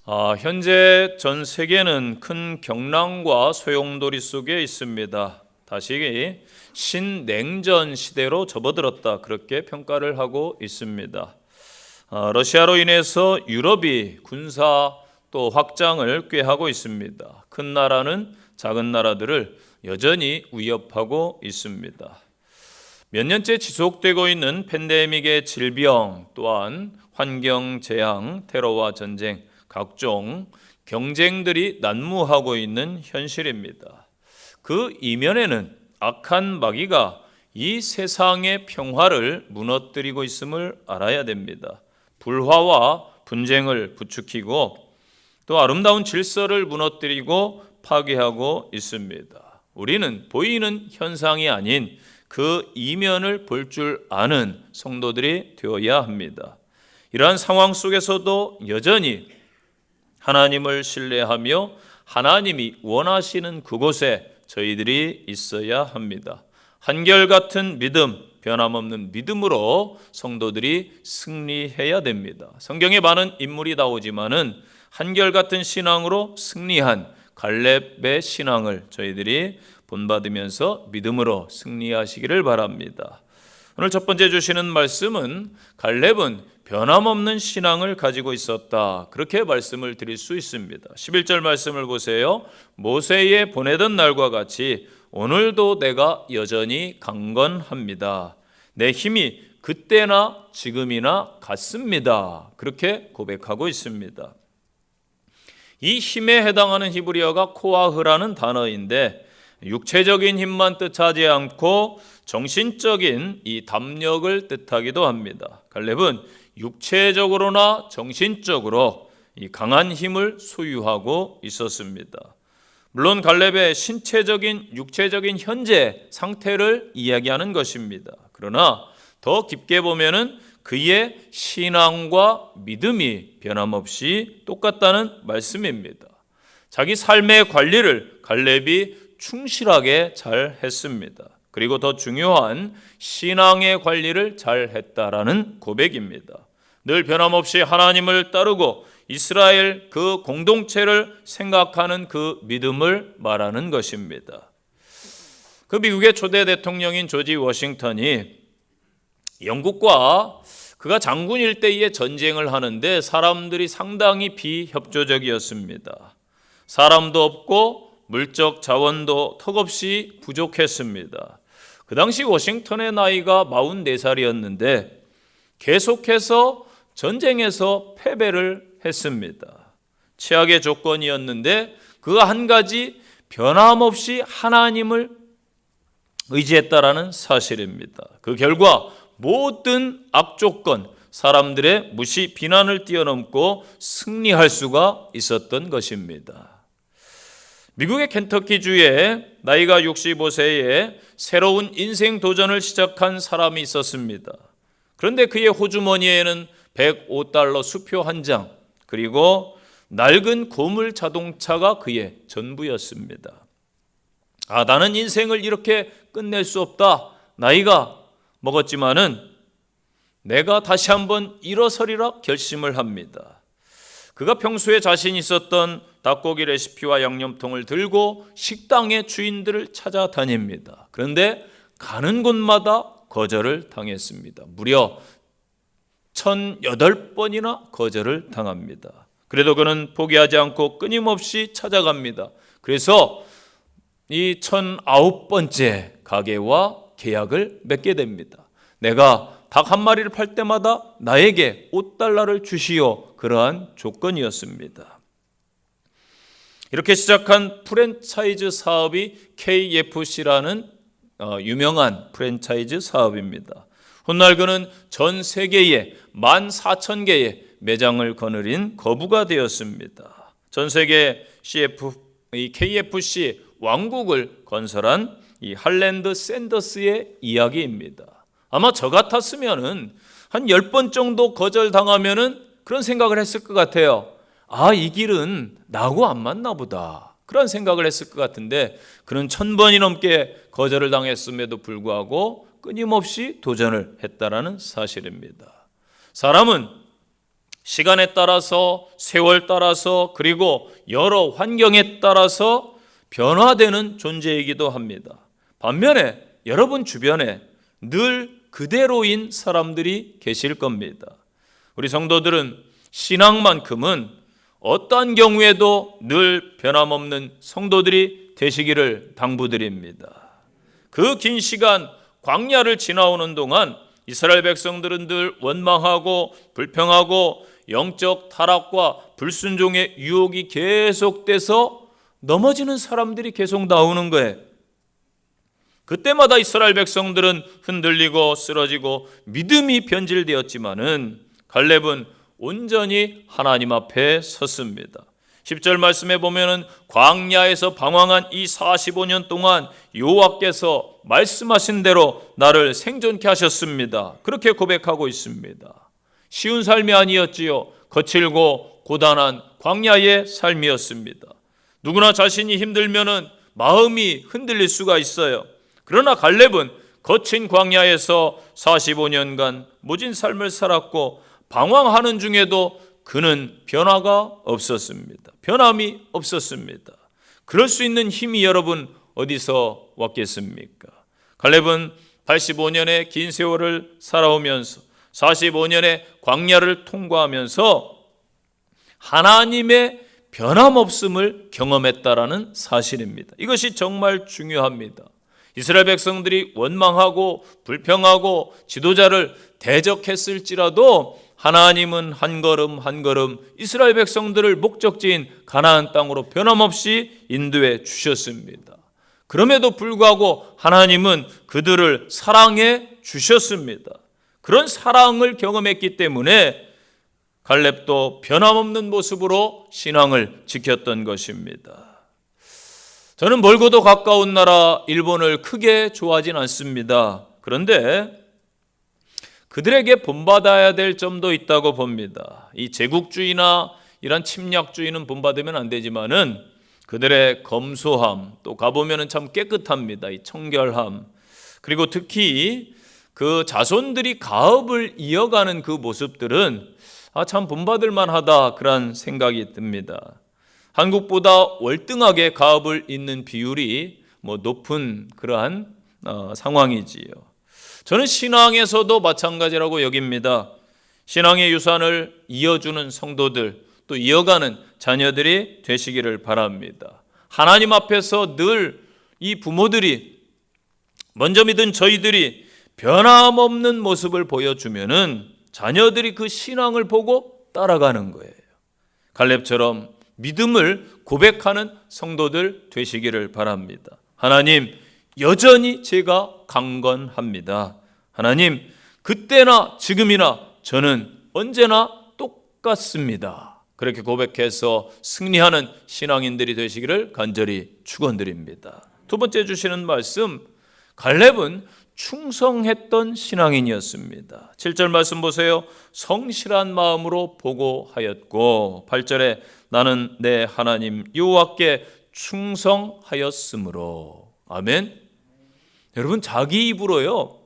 현재 전 세계는 큰 경랑과 소용돌이 속에 있습니다. 다시 신냉전 시대로 접어들었다, 그렇게 평가를 하고 있습니다. 러시아로 인해서 유럽이 군사 또 확장을 꾀하고 있습니다. 큰 나라는 작은 나라들을 여전히 위협하고 있습니다. 몇 년째 지속되고 있는 팬데믹의 질병, 또한 환경 재앙, 테러와 전쟁, 각종 경쟁들이 난무하고 있는 현실입니다. 그 이면에는 악한 마귀가 이 세상의 평화를 무너뜨리고 있음을 알아야 됩니다. 불화와 분쟁을 부추기고 또 아름다운 질서를 무너뜨리고 파괴하고 있습니다. 우리는 보이는 현상이 아닌 그 이면을 볼 줄 아는 성도들이 되어야 합니다. 이러한 상황 속에서도 여전히 하나님을 신뢰하며 하나님이 원하시는 그곳에 저희들이 있어야 합니다. 한결같은 믿음, 변함없는 믿음으로 성도들이 승리해야 됩니다. 성경에 많은 인물이 나오지만은 한결같은 신앙으로 승리한 갈렙의 신앙을 저희들이 본받으면서 믿음으로 승리하시기를 바랍니다. 오늘 첫 번째 주시는 말씀은 갈렙은 변함없는 신앙을 가지고 있었다, 그렇게 말씀을 드릴 수 있습니다. 11절 말씀을 보세요. 모세에 보내던 날과 같이 오늘도 내가 여전히 강건합니다. 내 힘이 그때나 지금이나 같습니다, 그렇게 고백하고 있습니다. 이 힘에 해당하는 히브리어가 코아흐라는 단어인데 육체적인 힘만 뜻하지 않고 정신적인 이 담력을 뜻하기도 합니다. 갈렙은 육체적으로나 정신적으로 이 강한 힘을 소유하고 있었습니다. 물론 갈렙의 신체적인 육체적인 현재 상태를 이야기하는 것입니다. 그러나 더 깊게 보면은 그의 신앙과 믿음이 변함없이 똑같다는 말씀입니다. 자기 삶의 관리를 갈렙이 충실하게 잘 했습니다. 그리고 더 중요한 신앙의 관리를 잘 했다라는 고백입니다. 늘 변함없이 하나님을 따르고 이스라엘 그 공동체를 생각하는 그 믿음을 말하는 것입니다. 그 미국의 초대 대통령인 조지 워싱턴이 영국과 그가 장군일 때에 전쟁을 하는데 사람들이 상당히 비협조적이었습니다. 사람도 없고 물적 자원도 턱없이 부족했습니다. 그 당시 워싱턴의 나이가 44살이었는데 계속해서 전쟁에서 패배를 했습니다. 최악의 조건이었는데 그 한 가지 변함없이 하나님을 의지했다라는 사실입니다. 그 결과 모든 악조건, 사람들의 무시 비난을 뛰어넘고 승리할 수가 있었던 것입니다. 미국의 켄터키주에 나이가 65세에 새로운 인생 도전을 시작한 사람이 있었습니다. 그런데 그의 호주머니에는 $105 수표 한 장, 그리고 낡은 고물 자동차가 그의 전부였습니다. 나는 인생을 이렇게 끝낼 수 없다. 나이가 먹었지만은 내가 다시 한번 일어서리라 결심을 합니다. 그가 평소에 자신 있었던 닭고기 레시피와 양념통을 들고 식당의 주인들을 찾아다닙니다. 그런데 가는 곳마다 거절을 당했습니다. 무려 1008번이나 거절을 당합니다. 그래도 그는 포기하지 않고 끊임없이 찾아갑니다. 그래서 이 1009번째 가게와 계약을 맺게 됩니다. 내가 닭 한 마리를 팔 때마다 나에게 $5를 주시오, 그러한 조건이었습니다. 이렇게 시작한 프랜차이즈 사업이 KFC라는 유명한 프랜차이즈 사업입니다. 훗날 그는 전 세계에 14,000개의 매장을 거느린 거부가 되었습니다. 전 세계 KFC 왕국을 건설한 이 할랜드 샌더스의 이야기입니다. 아마 저 같았으면은 한 10번 정도 거절당하면은 그런 생각을 했을 것 같아요. 이 길은 나하고 안 맞나 보다, 그런 생각을 했을 것 같은데 그는 1000번이 넘게 거절을 당했음에도 불구하고 끊임없이 도전을 했다라는 사실입니다. 사람은 시간에 따라서, 세월 따라서, 그리고 여러 환경에 따라서 변화되는 존재이기도 합니다. 반면에 여러분 주변에 늘 그대로인 사람들이 계실 겁니다. 우리 성도들은 신앙만큼은 어떠한 경우에도 늘 변함없는 성도들이 되시기를 당부드립니다. 그 긴 시간 광야를 지나오는 동안 이스라엘 백성들은 늘 원망하고 불평하고 영적 타락과 불순종의 유혹이 계속돼서 넘어지는 사람들이 계속 나오는 거예요. 그때마다 이스라엘 백성들은 흔들리고 쓰러지고 믿음이 변질되었지만은 갈렙은 온전히 하나님 앞에 섰습니다. 10절 말씀에 보면은 광야에서 방황한 이 45년 동안 여호와께서 말씀하신 대로 나를 생존케 하셨습니다. 그렇게 고백하고 있습니다. 쉬운 삶이 아니었지요. 거칠고 고단한 광야의 삶이었습니다. 누구나 자신이 힘들면은 마음이 흔들릴 수가 있어요. 그러나 갈렙은 거친 광야에서 45년간 모진 삶을 살았고 방황하는 중에도 그는 변화가 없었습니다. 변함이 없었습니다. 그럴 수 있는 힘이 여러분 어디서 왔겠습니까? 갈렙은 85년의 긴 세월을 살아오면서 45년의 광야를 통과하면서 하나님의 변함없음을 경험했다라는 사실입니다. 이것이 정말 중요합니다. 이스라엘 백성들이 원망하고 불평하고 지도자를 대적했을지라도 하나님은 한 걸음 한 걸음 이스라엘 백성들을 목적지인 가나안 땅으로 변함없이 인도해 주셨습니다. 그럼에도 불구하고 하나님은 그들을 사랑해 주셨습니다. 그런 사랑을 경험했기 때문에 갈렙도 변함없는 모습으로 신앙을 지켰던 것입니다. 저는 멀고도 가까운 나라 일본을 크게 좋아하진 않습니다. 그런데 그들에게 본받아야 될 점도 있다고 봅니다. 이 제국주의나 이런 침략주의는 본받으면 안 되지만은 그들의 검소함, 또 가보면은 참 깨끗합니다. 이 청결함, 그리고 특히 그 자손들이 가업을 이어가는 그 모습들은 참 본받을 만하다 그런 생각이 듭니다. 한국보다 월등하게 가업을 잇는 비율이 높은 그러한 상황이지요. 저는 신앙에서도 마찬가지라고 여깁니다. 신앙의 유산을 이어주는 성도들, 또 이어가는 자녀들이 되시기를 바랍니다. 하나님 앞에서 늘 이 부모들이, 먼저 믿은 저희들이 변함없는 모습을 보여주면은 자녀들이 그 신앙을 보고 따라가는 거예요. 갈렙처럼 믿음을 고백하는 성도들 되시기를 바랍니다. 하나님, 여전히 제가 강건합니다. 하나님, 그때나 지금이나 저는 언제나 똑같습니다. 그렇게 고백해서 승리하는 신앙인들이 되시기를 간절히 축원드립니다. 두 번째 주시는 말씀, 갈렙은 충성했던 신앙인이었습니다. 7절 말씀 보세요. 성실한 마음으로 보고하였고, 8절에 나는 내 하나님 여호와께 충성하였으므로. 아멘. 여러분, 자기 입으로요,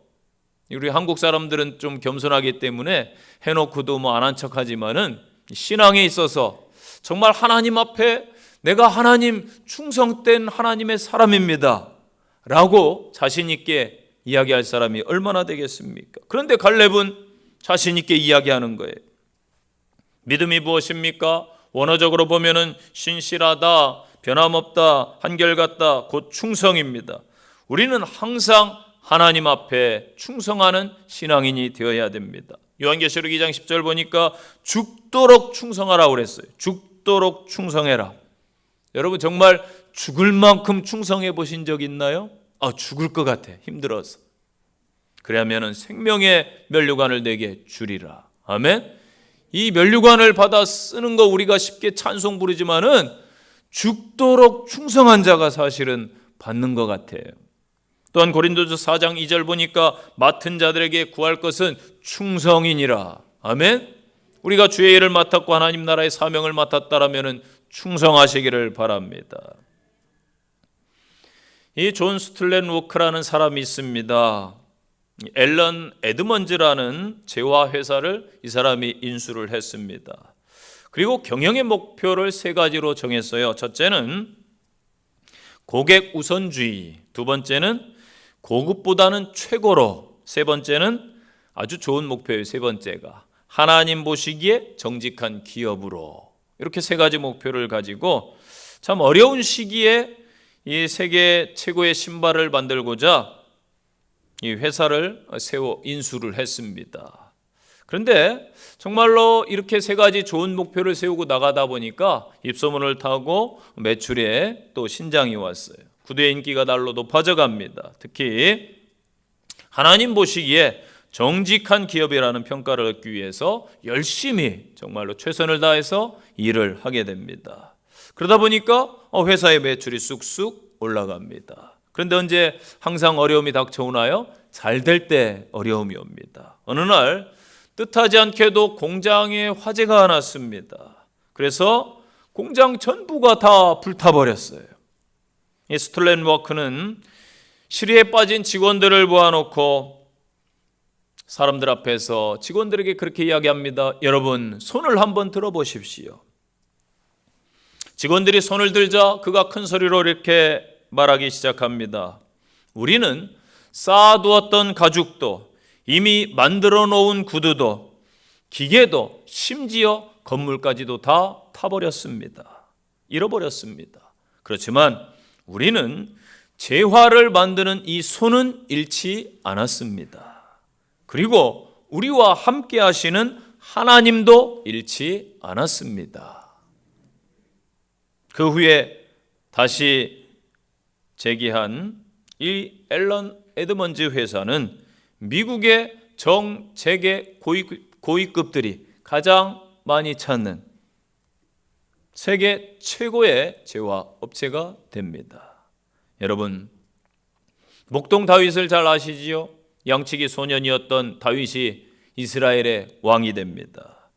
우리 한국 사람들은 좀 겸손하기 때문에 해놓고도 안 한 척하지만은 신앙에 있어서 정말 하나님 앞에 내가 하나님 충성된 하나님의 사람입니다 라고 자신 있게 이야기할 사람이 얼마나 되겠습니까? 그런데 갈렙은 자신 있게 이야기하는 거예요. 믿음이 무엇입니까? 원어적으로 보면은 신실하다, 변함없다, 한결같다, 곧 충성입니다. 우리는 항상 하나님 앞에 충성하는 신앙인이 되어야 됩니다. 요한계시록 2장 10절 보니까 죽도록 충성하라고 그랬어요. 죽도록 충성해라. 여러분, 정말 죽을 만큼 충성해 보신 적 있나요? 죽을 것 같아, 힘들어서. 그러면은 생명의 면류관을 내게 주리라. 아멘. 이 면류관을 받아 쓰는 거 우리가 쉽게 찬송 부르지만은 죽도록 충성한 자가 사실은 받는 것 같아요. 또한 고린도서 4장 2절 보니까 맡은 자들에게 구할 것은 충성이니라. 아멘. 우리가 주의 일을 맡았고 하나님 나라의 사명을 맡았다라면은 충성하시기를 바랍니다. 이 존 스툴렌 워크라는 사람이 있습니다. 앨런 에드먼즈라는 재화 회사를 이 사람이 인수를 했습니다. 그리고 경영의 목표를 세 가지로 정했어요. 첫째는 고객 우선주의, 두 번째는 고급보다는 최고로, 세 번째는 아주 좋은 목표예요. 세 번째가 하나님 보시기에 정직한 기업으로, 이렇게 세 가지 목표를 가지고 참 어려운 시기에 이 세계 최고의 신발을 만들고자 이 회사를 세워 인수를 했습니다. 그런데 정말로 이렇게 세 가지 좋은 목표를 세우고 나가다 보니까 입소문을 타고 매출에 또 신장이 왔어요. 구두의 인기가 날로 높아져 갑니다. 특히 하나님 보시기에 정직한 기업이라는 평가를 얻기 위해서 열심히 정말로 최선을 다해서 일을 하게 됩니다. 그러다 보니까 회사의 매출이 쑥쑥 올라갑니다. 그런데 언제 항상 어려움이 닥쳐오나요? 잘 될 때 어려움이 옵니다. 어느 날 뜻하지 않게도 공장에 화재가 났습니다. 그래서 공장 전부가 다 불타버렸어요. 이 스툴렌워크는 시리에 빠진 직원들을 모아놓고 사람들 앞에서 직원들에게 그렇게 이야기합니다. 여러분, 손을 한번 들어보십시오. 직원들이 손을 들자 그가 큰 소리로 이렇게 말하기 시작합니다. 우리는 쌓아두었던 가죽도, 이미 만들어 놓은 구두도, 기계도, 심지어 건물까지도 다 타버렸습니다. 잃어버렸습니다. 그렇지만 우리는 재화를 만드는 이 손은 잃지 않았습니다. 그리고 우리와 함께 하시는 하나님도 잃지 않았습니다. 그 후에 다시 재기한 이 앨런 에드먼즈 회사는 미국의 정재계 고위급들이 가장 많이 찾는 세계 최고의 재화 업체가 됩니다. 여러분, 목동 다윗을 잘 아시지요? 양치기 소년이었던 다윗이 이스라엘의 왕이 됩니다.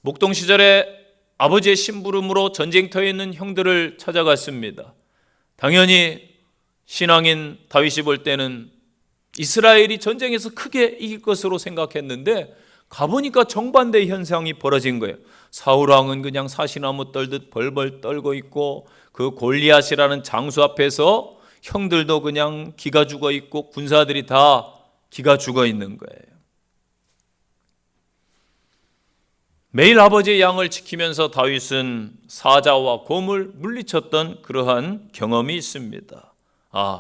목동 시절에 아버지의 심부름으로 전쟁터에 있는 형들을 찾아갔습니다. 당연히 신앙인 다윗이 볼 때는 이스라엘이 전쟁에서 크게 이길 것으로 생각했는데 가보니까 정반대의 현상이 벌어진 거예요. 사울왕은 그냥 사시나무 떨듯 벌벌 떨고 있고 그 골리앗이라는 장수 앞에서 형들도 그냥 기가 죽어 있고 군사들이 다 기가 죽어 있는 거예요. 매일 아버지의 양을 지키면서 다윗은 사자와 곰을 물리쳤던 그러한 경험이 있습니다.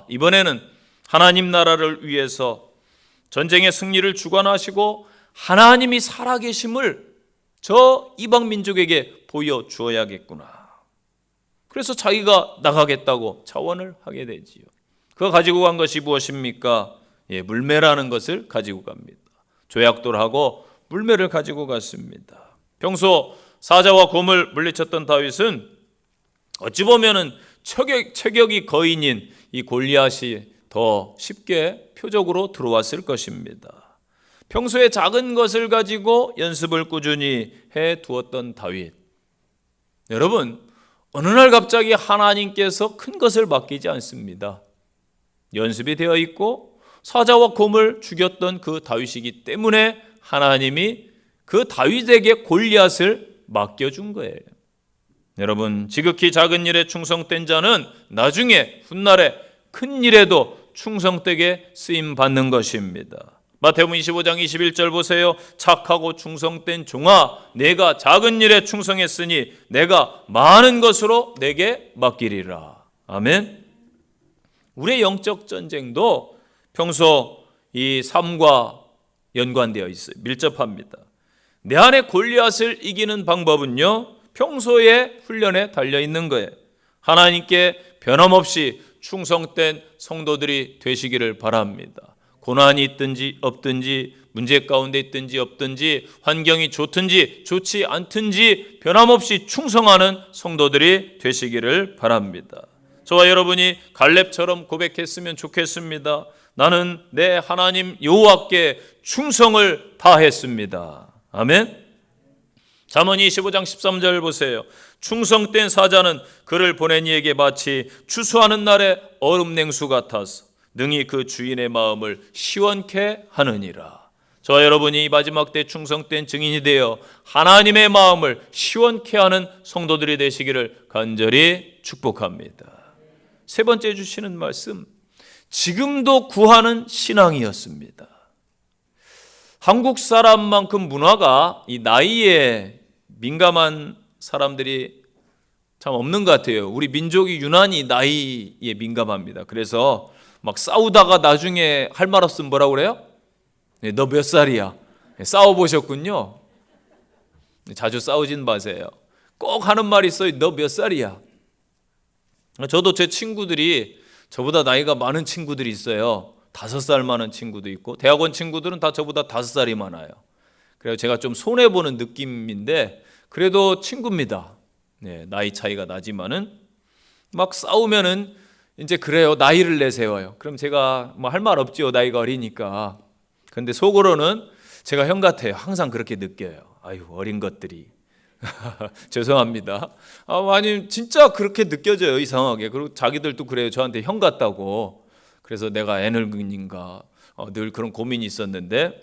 이번에는 하나님 나라를 위해서 전쟁의 승리를 주관하시고 하나님이 살아계심을 저 이방 민족에게 보여주어야겠구나. 그래서 자기가 나가겠다고 자원을 하게 되지요. 그가 가지고 간 것이 무엇입니까? 물매라는 것을 가지고 갑니다. 조약돌 하고 물매를 가지고 갔습니다. 평소 사자와 곰을 물리쳤던 다윗은 어찌 보면은 체격이 거인인 이 골리앗이 더 쉽게 표적으로 들어왔을 것입니다. 평소에 작은 것을 가지고 연습을 꾸준히 해 두었던 다윗. 여러분, 어느 날 갑자기 하나님께서 큰 것을 맡기지 않습니다. 연습이 되어 있고 사자와 곰을 죽였던 그 다윗이기 때문에 하나님이 그 다윗에게 골리앗을 맡겨준 거예요. 여러분, 지극히 작은 일에 충성된 자는 나중에 훗날에 큰 일에도 충성되게 쓰임받는 것입니다. 마태복음 25장 21절 보세요. 착하고 충성된 종아, 내가 작은 일에 충성했으니 내가 많은 것으로 내게 맡기리라. 아멘. 우리의 영적 전쟁도 평소 이 삶과 연관되어 있어요. 밀접합니다. 내 안에 골리앗을 이기는 방법은요, 평소의 훈련에 달려 있는 거예요. 하나님께 변함없이 충성된 성도들이 되시기를 바랍니다. 고난이 있든지 없든지, 문제 가운데 있든지 없든지, 환경이 좋든지 좋지 않든지 변함없이 충성하는 성도들이 되시기를 바랍니다. 저와 여러분이 갈렙처럼 고백했으면 좋겠습니다. 나는 내 하나님 여호와께 충성을 다했습니다. 아멘. 잠언 25장 13절 보세요. 충성된 사자는 그를 보낸 이에게 마치 추수하는 날의 얼음 냉수 같아서 능히 그 주인의 마음을 시원케 하느니라. 저와 여러분이 이 마지막 때 충성된 증인이 되어 하나님의 마음을 시원케 하는 성도들이 되시기를 간절히 축복합니다. 세 번째 주시는 말씀, 지금도 구하는 신앙이었습니다. 한국 사람만큼 문화가 이 나이에 민감한 사람들이 참 없는 것 같아요. 우리 민족이 유난히 나이에 민감합니다. 그래서 막 싸우다가 나중에 할 말 없으면 뭐라고 그래요? 네, 너 몇 살이야? 네, 싸워보셨군요. 네, 자주 싸우진 마세요. 꼭 하는 말이 있어요. 너 몇 살이야? 저도 제 친구들이 저보다 나이가 많은 친구들이 있어요. 5살 많은 친구도 있고 대학원 친구들은 다 저보다 5살이 많아요. 그래서 제가 좀 손해보는 느낌인데 그래도 친구입니다. 네, 나이 차이가 나지만은 막 싸우면은 이제 그래요. 나이를 내세워요. 그럼 제가 뭐 할 말 없죠. 나이가 어리니까. 근데 속으로는 제가 형 같아요. 항상 그렇게 느껴요. 아유, 어린 것들이. 죄송합니다. 아니 진짜 그렇게 느껴져요. 이상하게. 그리고 자기들도 그래요. 저한테 형 같다고. 그래서 내가 애늙은인가 늘 그런 고민이 있었는데,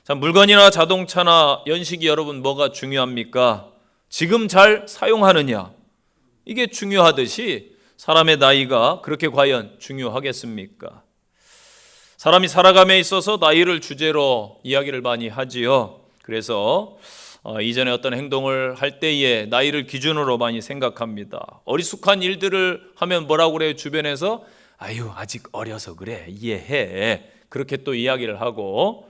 자, 물건이나 자동차나 연식이 여러분 뭐가 중요합니까? 지금 잘 사용하느냐, 이게 중요하듯이 사람의 나이가 그렇게 과연 중요하겠습니까? 사람이 살아감에 있어서 나이를 주제로 이야기를 많이 하지요. 그래서 이전에 어떤 행동을 할 때에 나이를 기준으로 많이 생각합니다. 어리숙한 일들을 하면 뭐라고 그래요? 주변에서 아유, 아직 어려서 그래, 이해해, 그렇게 또 이야기를 하고,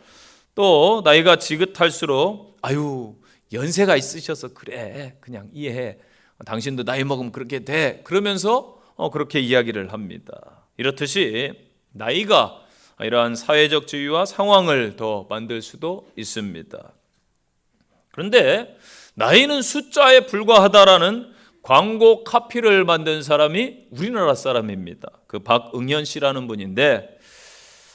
또 나이가 지긋할수록 아유, 연세가 있으셔서 그래, 그냥 이해해, 당신도 나이 먹으면 그렇게 돼, 그러면서 그렇게 이야기를 합니다. 이렇듯이 나이가 이러한 사회적 지위와 상황을 더 만들 수도 있습니다. 그런데 나이는 숫자에 불과하다라는 광고 카피를 만든 사람이 우리나라 사람입니다. 그 박응현 씨라는 분인데,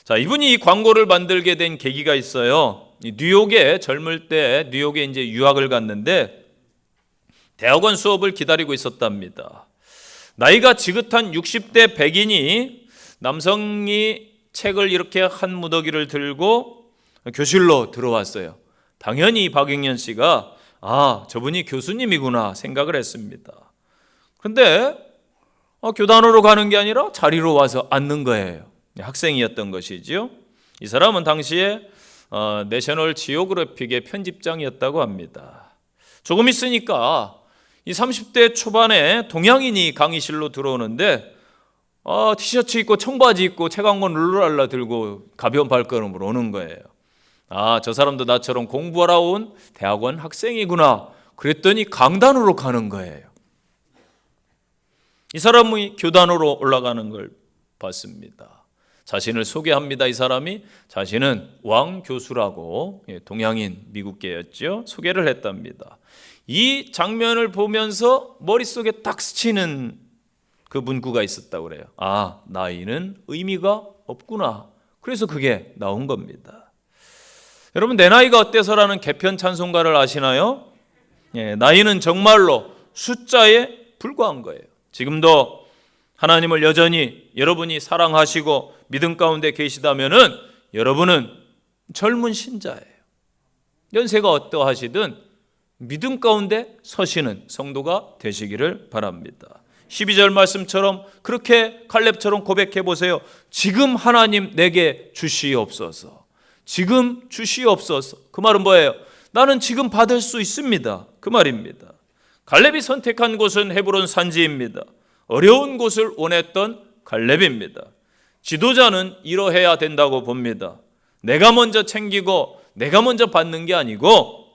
자, 이분이 이 광고를 만들게 된 계기가 있어요. 뉴욕에 젊을 때 뉴욕에 이제 유학을 갔는데 대학원 수업을 기다리고 있었답니다. 나이가 지긋한 60대 백인이 남성이 책을 이렇게 한 무더기를 들고 교실로 들어왔어요. 당연히 박응현 씨가 저분이 교수님이구나 생각을 했습니다. 그런데 교단으로 가는 게 아니라 자리로 와서 앉는 거예요. 학생이었던 것이지요. 이 사람은 당시에 내셔널 지오그래픽의 편집장이었다고 합니다. 조금 있으니까 이 30대 초반에 동양인이 강의실로 들어오는데 티셔츠 입고 청바지 입고 책 한 권 룰루랄라 들고 가벼운 발걸음으로 오는 거예요. 저 사람도 나처럼 공부하러 온 대학원 학생이구나. 그랬더니 강단으로 가는 거예요. 이 사람이 교단으로 올라가는 걸 봤습니다. 자신을 소개합니다. 이 사람이 자신은 왕 교수라고, 동양인 미국계였죠. 소개를 했답니다. 이 장면을 보면서 머릿속에 딱 스치는 그 문구가 있었다고 그래요. 나이는 의미가 없구나. 그래서 그게 나온 겁니다. 여러분, 내 나이가 어때서라는 개편 찬송가를 아시나요? 나이는 정말로 숫자에 불과한 거예요. 지금도 하나님을 여전히 여러분이 사랑하시고 믿음 가운데 계시다면은 여러분은 젊은 신자예요. 연세가 어떠하시든 믿음 가운데 서시는 성도가 되시기를 바랍니다. 12절 말씀처럼 그렇게 칼렙처럼 고백해 보세요. 지금 하나님 내게 주시옵소서. 지금 주시옵소서. 그 말은 뭐예요? 나는 지금 받을 수 있습니다. 그 말입니다. 갈렙이 선택한 곳은 헤브론 산지입니다. 어려운 곳을 원했던 갈렙입니다. 지도자는 이러해야 된다고 봅니다. 내가 먼저 챙기고 내가 먼저 받는 게 아니고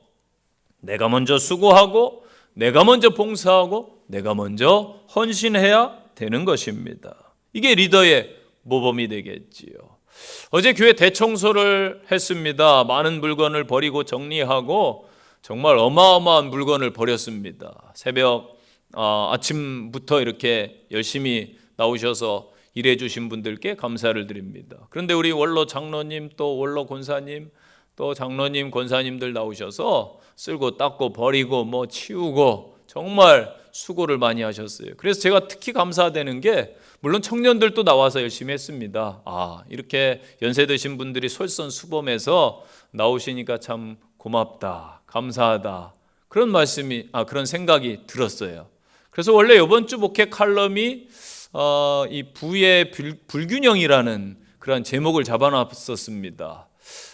내가 먼저 수고하고 내가 먼저 봉사하고 내가 먼저 헌신해야 되는 것입니다. 이게 리더의 모범이 되겠지요. 어제 교회 대청소를 했습니다. 많은 물건을 버리고 정리하고 정말 어마어마한 물건을 버렸습니다. 새벽 아침부터 이렇게 열심히 나오셔서 일해 주신 분들께 감사를 드립니다. 그런데 우리 원로 장로님 또 원로 권사님 또 장로님 권사님들 나오셔서 쓸고 닦고 버리고 치우고 정말 수고를 많이 하셨어요. 그래서 제가 특히 감사되는 게 물론 청년들도 나와서 열심히 했습니다. 이렇게 연세 드신 분들이 솔선수범해서 나오시니까 참 고맙다, 감사하다, 그런 말씀이 그런 생각이 들었어요. 그래서 원래 이번 주 목회 칼럼이 이 부의 불균형이라는 그런 제목을 잡아놨었습니다.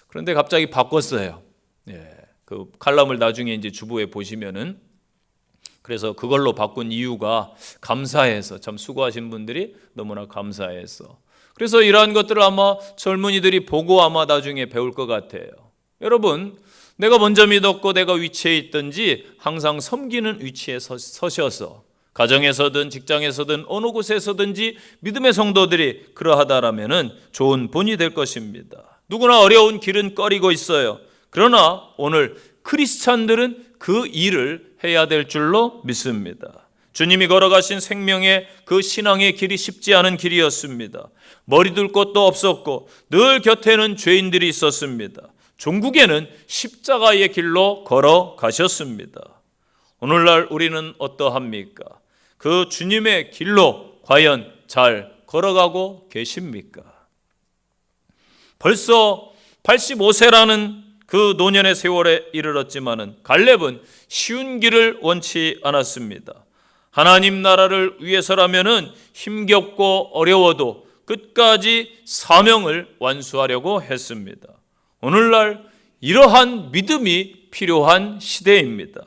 그런데 갑자기 바꿨어요. 그 칼럼을 나중에 이제 주보에 보시면은, 그래서 그걸로 바꾼 이유가 감사해서, 참 수고하신 분들이 너무나 감사해서. 그래서 이러한 것들을 아마 젊은이들이 보고 아마 나중에 배울 것 같아요. 여러분, 내가 먼저 믿었고 내가 위치에 있든지 항상 섬기는 위치에 서셔서, 가정에서든 직장에서든 어느 곳에서든지 믿음의 성도들이 그러하다라면은 좋은 본이 될 것입니다. 누구나 어려운 길은 꺼리고 있어요. 그러나 오늘 크리스찬들은 그 일을 해야 될 줄로 믿습니다. 주님이 걸어가신 생명의 그 신앙의 길이 쉽지 않은 길이었습니다. 머리 둘 곳도 없었고 늘 곁에는 죄인들이 있었습니다. 종국에는 십자가의 길로 걸어가셨습니다. 오늘날 우리는 어떠합니까? 그 주님의 길로 과연 잘 걸어가고 계십니까? 벌써 85세라는 그 노년의 세월에 이르렀지만은 갈렙은 쉬운 길을 원치 않았습니다. 하나님 나라를 위해서라면은 힘겹고 어려워도 끝까지 사명을 완수하려고 했습니다. 오늘날 이러한 믿음이 필요한 시대입니다.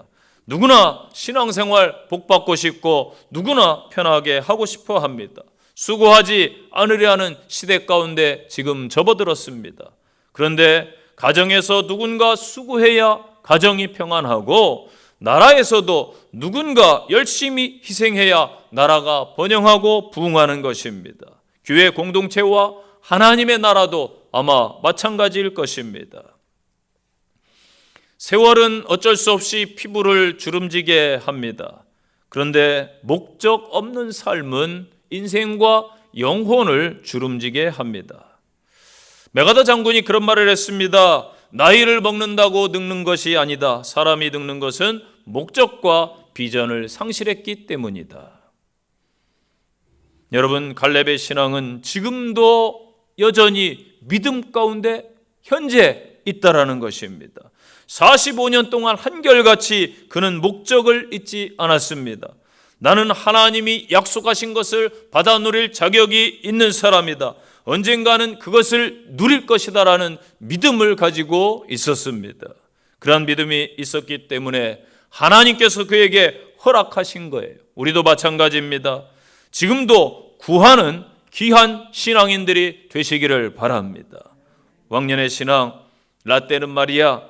누구나 신앙생활 복받고 싶고 누구나 편하게 하고 싶어 합니다. 수고하지 않으려는 시대 가운데 지금 접어들었습니다. 그런데 가정에서 누군가 수고해야 가정이 평안하고, 나라에서도 누군가 열심히 희생해야 나라가 번영하고 부흥하는 것입니다. 교회 공동체와 하나님의 나라도 아마 마찬가지일 것입니다. 세월은 어쩔 수 없이 피부를 주름지게 합니다. 그런데 목적 없는 삶은 인생과 영혼을 주름지게 합니다. 메가더 장군이 그런 말을 했습니다. 나이를 먹는다고 늙는 것이 아니다. 사람이 늙는 것은 목적과 비전을 상실했기 때문이다. 여러분, 갈렙의 신앙은 지금도 여전히 믿음 가운데 현재 있다라는 것입니다. 45년 동안 한결같이 그는 목적을 잊지 않았습니다. 나는 하나님이 약속하신 것을 받아 누릴 자격이 있는 사람이다. 언젠가는 그것을 누릴 것이다라는 믿음을 가지고 있었습니다. 그러한 믿음이 있었기 때문에 하나님께서 그에게 허락하신 거예요. 우리도 마찬가지입니다. 지금도 구하는 귀한 신앙인들이 되시기를 바랍니다. 왕년의 신앙, 라떼는 말이야,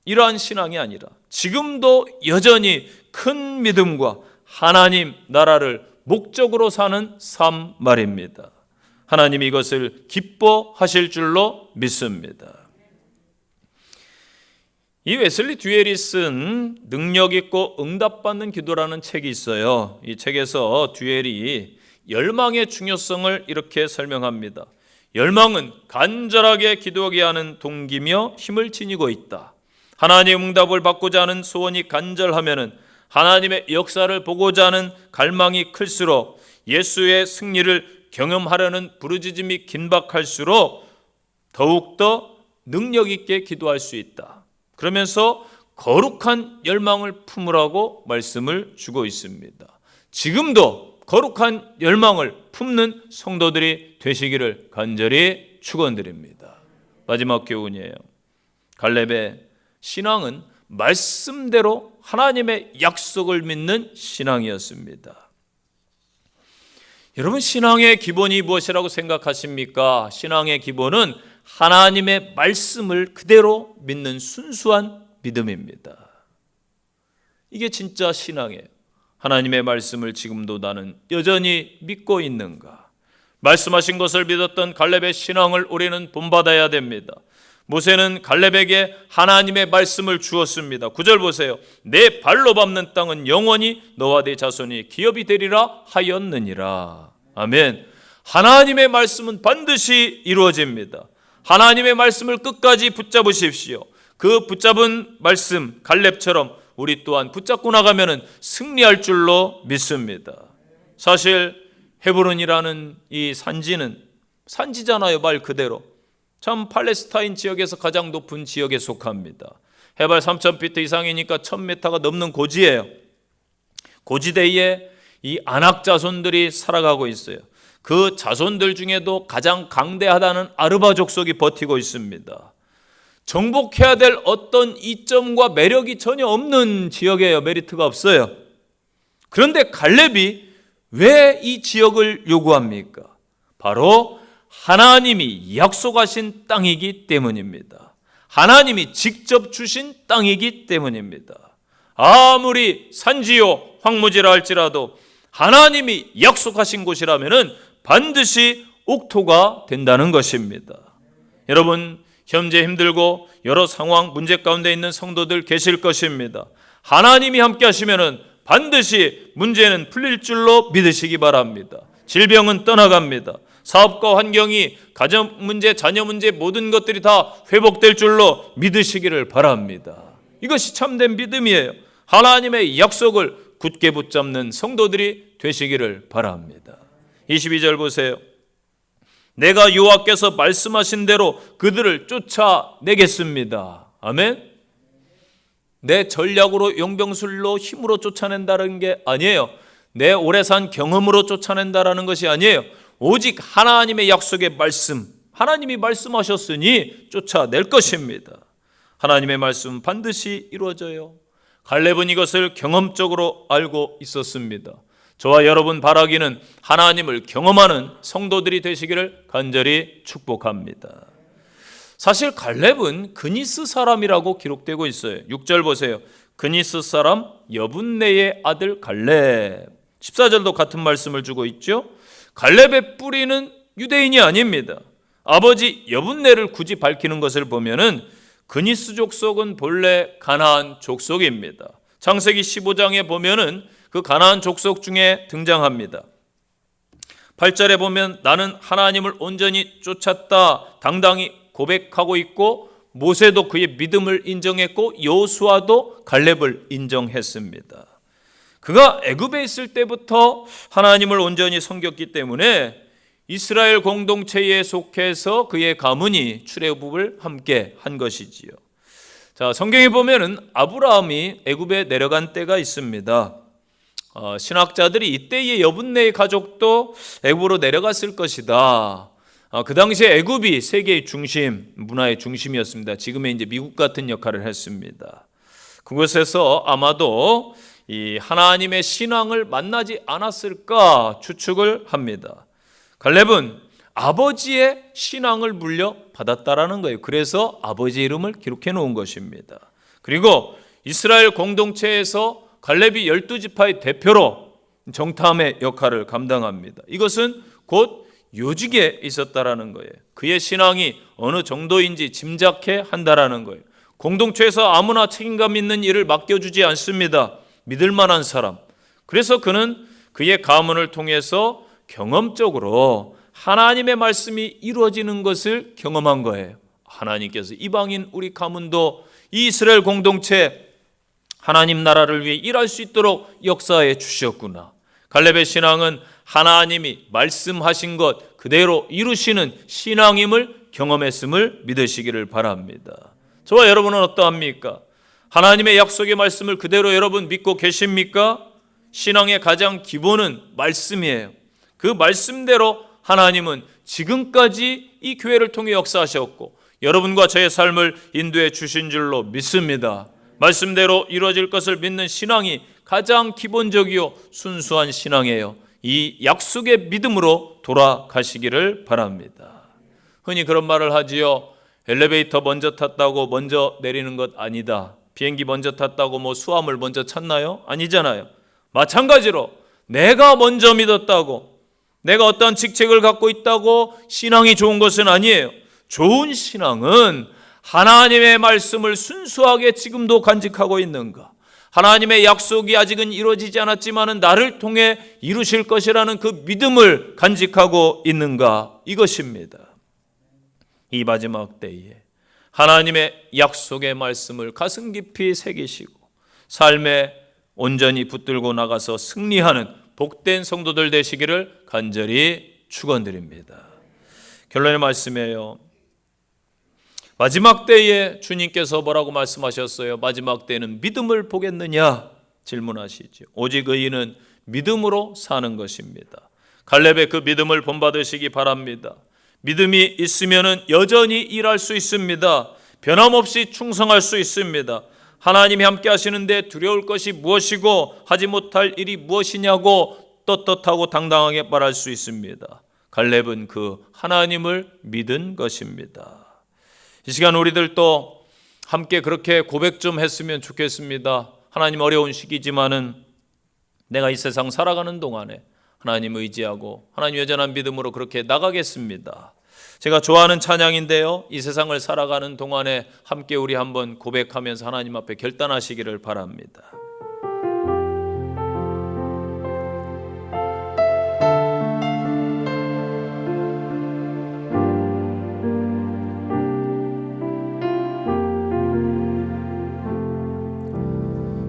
이러한 신앙이 아니라 지금도 여전히 큰 믿음과 하나님 나라를 목적으로 사는 삶 말입니다. 하나님이 이것을 기뻐하실 줄로 믿습니다. 이 웨슬리 듀엘이 쓴 능력 있고 응답받는 기도라는 책이 있어요. 이 책에서 듀엘이 열망의 중요성을 이렇게 설명합니다. 열망은 간절하게 기도하게 하는 동기며 힘을 지니고 있다. 하나님의 응답을 받고자 하는 소원이 간절하면은 하나님의 역사를 보고자 하는 갈망이 클수록 예수의 승리를 경험하려는 부르짖음이 긴박할수록 더욱더 능력 있게 기도할 수 있다. 그러면서 거룩한 열망을 품으라고 말씀을 주고 있습니다. 지금도 거룩한 열망을 품는 성도들이 되시기를 간절히 축원드립니다. 마지막 교훈이에요. 갈렙의 신앙은 말씀대로 하나님의 약속을 믿는 신앙이었습니다. 여러분, 신앙의 기본이 무엇이라고 생각하십니까? 신앙의 기본은 하나님의 말씀을 그대로 믿는 순수한 믿음입니다. 이게 진짜 신앙이에요. 하나님의 말씀을 지금도 나는 여전히 믿고 있는가? 말씀하신 것을 믿었던 갈렙의 신앙을 우리는 본받아야 됩니다. 모세는 갈렙에게 하나님의 말씀을 주었습니다. 9절 보세요. 내 발로 밟는 땅은 영원히 너와 네 자손이 기업이 되리라 하였느니라. 아멘. 하나님의 말씀은 반드시 이루어집니다. 하나님의 말씀을 끝까지 붙잡으십시오. 그 붙잡은 말씀, 갈렙처럼 우리 또한 붙잡고 나가면 승리할 줄로 믿습니다. 사실 헤브론이라는 이 산지는 산지잖아요. 말 그대로. 참 팔레스타인 지역에서 가장 높은 지역에 속합니다. 해발 3,000피트 이상이니까 1,000m가 넘는 고지예요. 고지대에 이 아낙 자손들이 살아가고 있어요. 그 자손들 중에도 가장 강대하다는 아르바 족속이 버티고 있습니다. 정복해야 될 어떤 이점과 매력이 전혀 없는 지역이에요. 메리트가 없어요. 그런데 갈렙이 왜 이 지역을 요구합니까? 바로 하나님이 약속하신 땅이기 때문입니다. 하나님이 직접 주신 땅이기 때문입니다. 아무리 산지요 황무지라 할지라도 하나님이 약속하신 곳이라면 반드시 옥토가 된다는 것입니다. 여러분, 현재 힘들고 여러 상황, 문제 가운데 있는 성도들 계실 것입니다. 하나님이 함께 하시면 반드시 문제는 풀릴 줄로 믿으시기 바랍니다. 질병은 떠나갑니다. 사업과 환경이, 가정 문제, 자녀 문제, 모든 것들이 다 회복될 줄로 믿으시기를 바랍니다. 이것이 참된 믿음이에요. 하나님의 약속을 굳게 붙잡는 성도들이 되시기를 바랍니다. 22절 보세요. 내가 여호와께서 말씀하신 대로 그들을 쫓아내겠습니다. 아멘. 내 전략으로, 용병술로, 힘으로 쫓아낸다는 게 아니에요. 내 오래 산 경험으로 쫓아낸다라는 것이 아니에요. 오직 하나님의 약속의 말씀, 하나님이 말씀하셨으니 쫓아낼 것입니다. 하나님의 말씀은 반드시 이루어져요. 갈렙은 이것을 경험적으로 알고 있었습니다. 저와 여러분 바라기는 하나님을 경험하는 성도들이 되시기를 간절히 축복합니다. 사실 갈렙은 그니스 사람이라고 기록되고 있어요. 6절 보세요. 그니스 사람 여분네의 아들 갈렙. 14절도 같은 말씀을 주고 있죠. 갈렙의 뿌리는 유대인이 아닙니다. 아버지 여분네를 굳이 밝히는 것을 보면은 그니스 족속은 본래 가나안 족속입니다. 창세기 15장에 보면은 그 가나안 족속 중에 등장합니다. 8절에 보면 나는 하나님을 온전히 쫓았다 당당히 고백하고 있고, 모세도 그의 믿음을 인정했고 여호수아도 갈렙을 인정했습니다. 그가 애굽에 있을 때부터 하나님을 온전히 섬겼기 때문에 이스라엘 공동체에 속해서 그의 가문이 출애굽을 함께 한 것이지요. 자, 성경에 보면은 아브라함이 애굽에 내려간 때가 있습니다. 신학자들이 이때의 여분네의 가족도 애굽으로 내려갔을 것이다. 그 당시에 애굽이 세계의 중심, 문화의 중심이었습니다. 지금의 이제 미국 같은 역할을 했습니다. 그곳에서 아마도 이 하나님의 신앙을 만나지 않았을까 추측을 합니다. 갈렙은 아버지의 신앙을 물려받았다라는 거예요. 그래서 아버지의 이름을 기록해 놓은 것입니다. 그리고 이스라엘 공동체에서 갈렙이 12지파의 대표로 정탐의 역할을 감당합니다. 이것은 곧 요직에 있었다라는 거예요. 그의 신앙이 어느 정도인지 짐작해 한다라는 거예요. 공동체에서 아무나 책임감 있는 일을 맡겨주지 않습니다. 믿을 만한 사람. 그래서 그는 그의 가문을 통해서 경험적으로 하나님의 말씀이 이루어지는 것을 경험한 거예요. 하나님께서 이방인 우리 가문도 이 이스라엘 공동체 하나님 나라를 위해 일할 수 있도록 역사해 주셨구나. 갈렙의 신앙은 하나님이 말씀하신 것 그대로 이루시는 신앙임을 경험했음을 믿으시기를 바랍니다. 저와 여러분은 어떠합니까? 하나님의 약속의 말씀을 그대로 여러분 믿고 계십니까? 신앙의 가장 기본은 말씀이에요. 그 말씀대로 하나님은 지금까지 이 교회를 통해 역사하셨고 여러분과 저의 삶을 인도해 주신 줄로 믿습니다. 말씀대로 이루어질 것을 믿는 신앙이 가장 기본적이요 순수한 신앙이에요. 이 약속의 믿음으로 돌아가시기를 바랍니다. 흔히 그런 말을 하지요. 엘리베이터 먼저 탔다고 먼저 내리는 것 아니다. 비행기 먼저 탔다고 뭐 수화물 먼저 찾나요? 아니잖아요. 마찬가지로 내가 먼저 믿었다고, 내가 어떤 직책을 갖고 있다고 신앙이 좋은 것은 아니에요. 좋은 신앙은 하나님의 말씀을 순수하게 지금도 간직하고 있는가, 하나님의 약속이 아직은 이루어지지 않았지만 나를 통해 이루실 것이라는 그 믿음을 간직하고 있는가, 이것입니다. 이 마지막 때에 하나님의 약속의 말씀을 가슴 깊이 새기시고 삶에 온전히 붙들고 나가서 승리하는 복된 성도들 되시기를 간절히 축원드립니다. 결론의 말씀이에요. 마지막 때에 주님께서 뭐라고 말씀하셨어요? 마지막 때에는 믿음을 보겠느냐 질문하시죠. 오직 의인은 믿음으로 사는 것입니다. 갈렙의 그 믿음을 본받으시기 바랍니다. 믿음이 있으면 여전히 일할 수 있습니다. 변함없이 충성할 수 있습니다. 하나님이 함께 하시는데 두려울 것이 무엇이고 하지 못할 일이 무엇이냐고 떳떳하고 당당하게 말할 수 있습니다. 갈렙은 그 하나님을 믿은 것입니다. 이 시간 우리들도 함께 그렇게 고백 좀 했으면 좋겠습니다. 하나님, 어려운 시기지만은 내가 이 세상 살아가는 동안에 하나님 의지하고 하나님 여전한 믿음으로 그렇게 나가겠습니다. 제가 좋아하는 찬양인데요, 이 세상을 살아가는 동안에 함께 우리 한번 고백하면서 하나님 앞에 결단하시기를 바랍니다.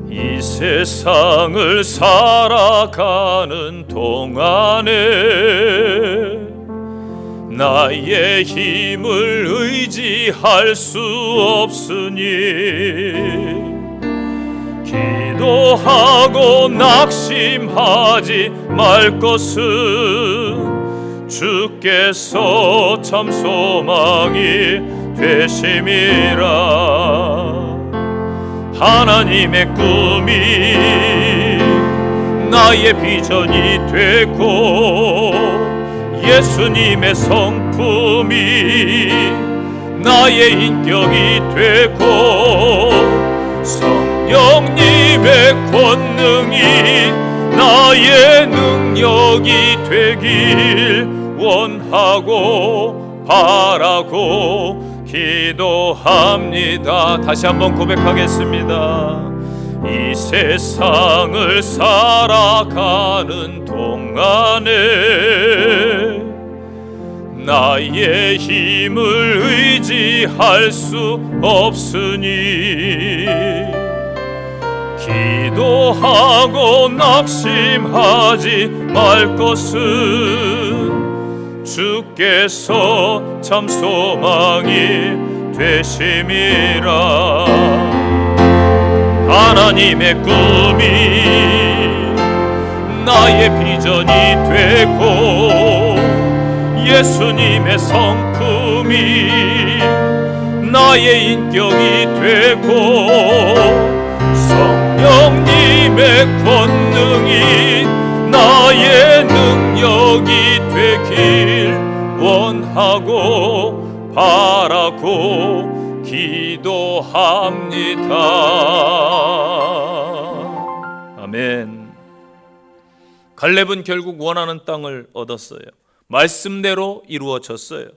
이 세상을 살아가는 동안에 나의 힘을 의지할 수 없으니 기도하고 낙심하지 말 것은 주께서 참 소망이 되심이라. 하나님의 꿈이 나의 비전이 되고 예수님의 성품이 나의 인격이 되고 성령님의 권능이 나의 능력이 되길 원하고 바라고 기도합니다. 다시 한번 고백하겠습니다. 이 세상을 살아가는 동안에 나의 힘을 의지할 수 없으니 기도하고 낙심하지 말 것은 주께서 참 소망이 되심이라. 하나님의 꿈이 나의 비전이 되고 예수님의 성품이 나의 인격이 되고 성령님의 권능이 나의 능력이 되길 원하고 바라고 기도합니다. 아멘. 갈렙은 결국 원하는 땅을 얻었어요. 말씀대로 이루어졌어요.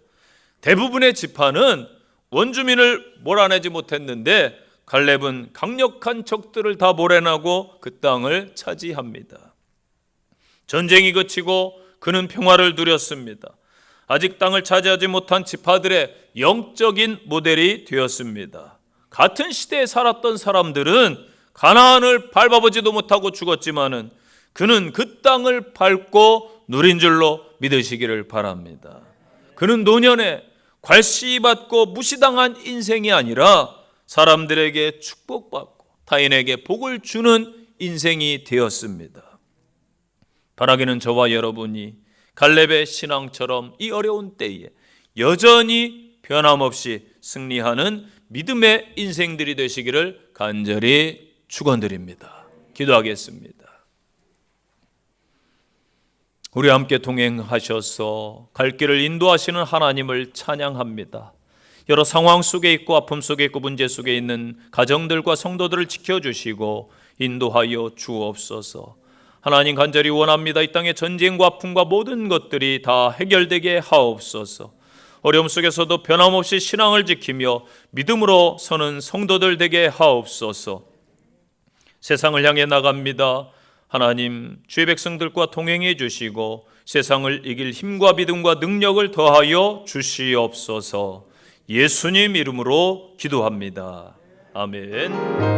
대부분의 지파는 원주민을 몰아내지 못했는데 갈렙은 강력한 적들을 다 몰아내고 그 땅을 차지합니다. 전쟁이 그치고 그는 평화를 누렸습니다. 아직 땅을 차지하지 못한 지파들의 영적인 모델이 되었습니다. 같은 시대에 살았던 사람들은 가나안을 밟아보지도 못하고 죽었지만은 그는 그 땅을 밟고 누린 줄로 믿으시기를 바랍니다. 그는 노년에 괄시받고 무시당한 인생이 아니라 사람들에게 축복받고 타인에게 복을 주는 인생이 되었습니다. 바라기는 저와 여러분이 갈렙의 신앙처럼 이 어려운 때에 여전히 변함없이 승리하는 믿음의 인생들이 되시기를 간절히 축원드립니다. 기도하겠습니다. 우리 함께 동행하셔서 갈 길을 인도하시는 하나님을 찬양합니다. 여러 상황 속에 있고 아픔 속에 있고 문제 속에 있는 가정들과 성도들을 지켜주시고 인도하여 주옵소서. 하나님, 간절히 원합니다. 이 땅의 전쟁과 아픔과 모든 것들이 다 해결되게 하옵소서. 어려움 속에서도 변함없이 신앙을 지키며 믿음으로 서는 성도들 되게 하옵소서. 세상을 향해 나갑니다. 하나님, 주의 백성들과 동행해 주시고 세상을 이길 힘과 믿음과 능력을 더하여 주시옵소서. 예수님 이름으로 기도합니다. 아멘.